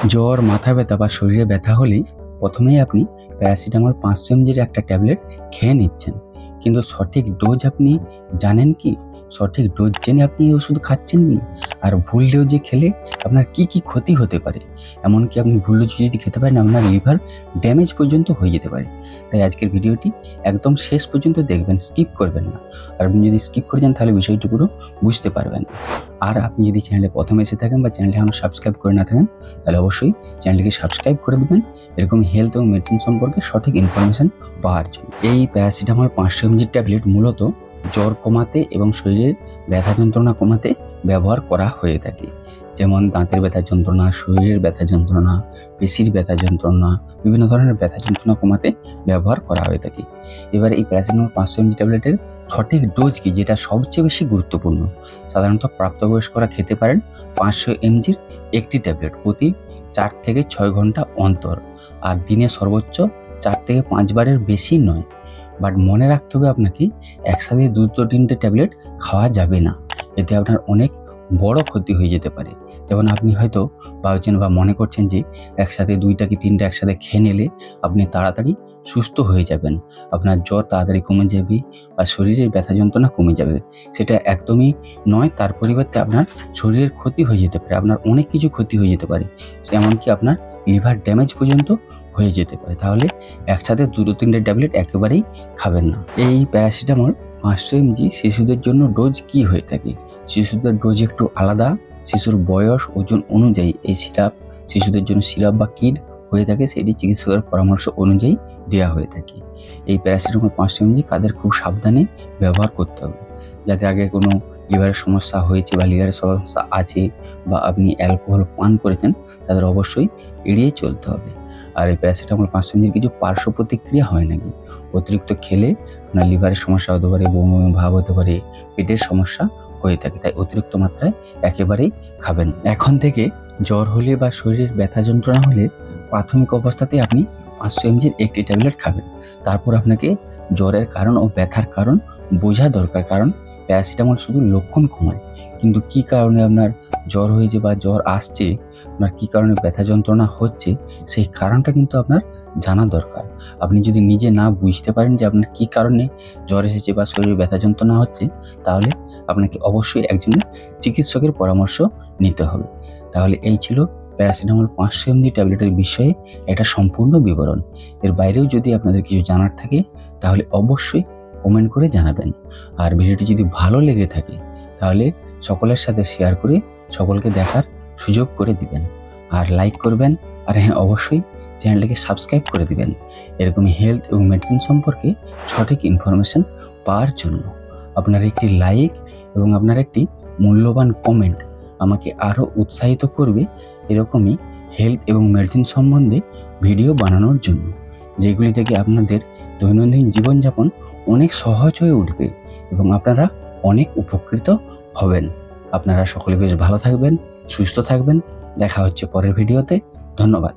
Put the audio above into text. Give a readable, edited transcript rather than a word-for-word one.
জ্বর, মাথা ব্যথা বা শরীরে ব্যথা হলেই প্রথমেই আপনি প্যারাসিটামল 500 mg একটা ট্যাবলেট খেয়ে নিচ্ছেন। কিন্তু সঠিক ডোজ আপনি জানেন কি? সঠিক ডোজ জেনে আপনি এই ওষুধ খাচ্ছেন কি? আর ভুল ডোজে খেলে আপনার কি ক্ষতি হতে পারে? এমনকি আপনি ভুল ডোজে যদি খেতে পারেন আপনার লিভার ড্যামেজ পর্যন্ত হয়ে যেতে পারে। তাই আজকের ভিডিওটি একদম শেষ পর্যন্ত দেখবেন, স্কিপ করবেন না। আর আপনি যদি স্কিপ করে যান তাহলে বিষয়টি পুরো বুঝতে পারবেন না। আর আপনি যদি চ্যানেলে প্রথম এসে থাকেন বা চ্যানেলটি এখনো সাবস্ক্রাইব করে না থাকেন তাহলে অবশ্যই চ্যানেলটিকে সাবস্ক্রাইব করে দেবেন এরকম হেলথ এবং মেডিসিন সম্পর্কে সঠিক ইনফরমেশন পাওয়ার জন্য। এই প্যারাসিটামল 500 mg ট্যাবলেট মূলত জ্বর কমাতে এবং শরীরের ব্যথা যন্ত্রণা কমাতে ব্যবহার করা হয়ে থাকে। যেমন দাঁতের ব্যথা যন্ত্রণা, শরীরের ব্যথা যন্ত্রণা, পেশির ব্যথা যন্ত্রণা, বিভিন্ন ধরনের ব্যথা যন্ত্রণা কমাতে ব্যবহার করা হয়ে থাকে। এবার এই প্যারাসিটামল 500 mg ট্যাবলেটের সঠিক ডোজ কি, যেটা সবচেয়ে বেশি গুরুত্বপূর্ণ। সাধারণত প্রাপ্তবয়স্করা খেতে পারেন 500 mg একটি ট্যাবলেট প্রতি 4 থেকে 6 ঘন্টা অন্তর, আর দিনে সর্বোচ্চ 4 থেকে 5 বারের বেশি নয়। বাট মনে রাখতে হবে আপনাকে একসাথে 2-3টে ট্যাবলেট খাওয়া যাবে না, এতে আপনার অনেক বড় ক্ষতি হয়ে যেতে পারে। যেমন আপনি হয়তো ভাবছেন বা মনে করছেন যে একসাথে 2টা কি 3টা একসাথে খেয়ে নিলে আপনি তাড়াতাড়ি সুস্থ হয়ে যাবেন, আপনার জ্বর তাড়াতাড়ি কমে যাবে বা শরীরের ব্যথা যন্ত্রণা কমে যাবে। সেটা একদমই নয়। তার পরিবর্তে আপনার শরীরের ক্ষতি হয়ে যেতে পারে, আপনার অনেক কিছু ক্ষতি হয়ে যেতে পারে, এমনকি আপনার লিভার ড্যামেজ পর্যন্ত হয়ে যেতে পারে। তাহলে একসাথে 2-3টে ট্যাবলেট একেবারেই খাবেন না। এই প্যারাসিটামল 500 mg শিশুদের জন্য ডোজ কি হয়ে থাকে? শিশুদের ডোজ একটু আলাদা। শিশুর বয়স, ওজন অনুযায়ী এই সিরাপ শিশুদের জন্য সিরাপ বা কিট হয়ে থাকে, সেটি চিকিৎসকের পরামর্শ অনুযায়ী দেওয়া হয়ে থাকে। এই প্যারাসিটামল 500 mg কাদের খুব সাবধানে ব্যবহার করতে হবে? যাতে আগে কোনো লিভারের সমস্যা হয়েছে বা লিভারের সমস্যা আছে বা আপনি অ্যালকোহল পান করেছেন, তাদের অবশ্যই এড়িয়ে চলতে হবে। আর এই প্যারাসিটামল 500 mg কিছু পার্শ্ব প্রতিক্রিয়া হয় নাকি? অতিরিক্ত খেলে আপনার লিভারের সমস্যা হতে পারে, বমি বমি ভাব হতে পারে, পেটের সমস্যা হয়ে থাকে। তাই অতিরিক্ত মাত্রায় একেবারেই খাবেন। এখন থেকে জ্বর হলে বা শরীরের ব্যথা যন্ত্রণা হলে প্রাথমিক অবস্থাতেই আপনি 500 mg একটি ট্যাবলেট খাবেন। তারপর আপনাকে জ্বরের কারণ ও ব্যথার কারণ বোঝা দরকার, কারণ প্যারাসিটামল শুধু লক্ষণ কমায়, কিন্তু কি কারণে আপনার জ্বর হয়েছে বা জ্বর আসছে, আপনার কি কারণে ব্যথা যন্ত্রণা হচ্ছে, সেই কারণটা কিন্তু আপনার জানা দরকার। আপনি যদি নিজে না বুঝতে পারেন যে আপনার কি কারণে জ্বর এসেছে বা শরীরে ব্যথা যন্ত্রণা হচ্ছে, তাহলে আপনাকে অবশ্যই একজন চিকিৎসকের পরামর্শ নিতে হবে। তাহলে এই ছিল প্যারাসিটামল 500 mg ট্যাবলেটের বিষয়ে একটা সম্পূর্ণ বিবরণ। এর বাইরেও যদি আপনাদের কিছু জানার থাকে তাহলে অবশ্যই কমেন্ট করে জানাবেন। আর ভিডিওটি যদি ভালো লেগে থাকে তাহলে সকলের সাথে শেয়ার করে সকলকে দেখার সুযোগ করে দিবেন, আর লাইক করবেন, আর হ্যাঁ অবশ্যই চ্যানেলটিকে সাবস্ক্রাইব করে দিবেন এরকমই হেলথ এবং মেডিসিন সম্পর্কে সঠিক ইনফরমেশন পাওয়ার জন্য। আপনার একটি লাইক এবং আপনার একটি মূল্যবান কমেন্ট আমাকে আরও উৎসাহিত করবে এরকমই হেলথ এবং মেডিসিন সম্বন্ধে ভিডিও বানানোর জন্য, যেগুলি থেকে আপনাদের দৈনন্দিন জীবনযাপন অনেক সহজ হয়ে উঠবে এবং আপনারা অনেক উপকৃত হবেন। আপনারা সকলে বেশ ভালো থাকবেন, সুস্থ থাকবেন। দেখা হচ্ছে পরের ভিডিওতে। ধন্যবাদ।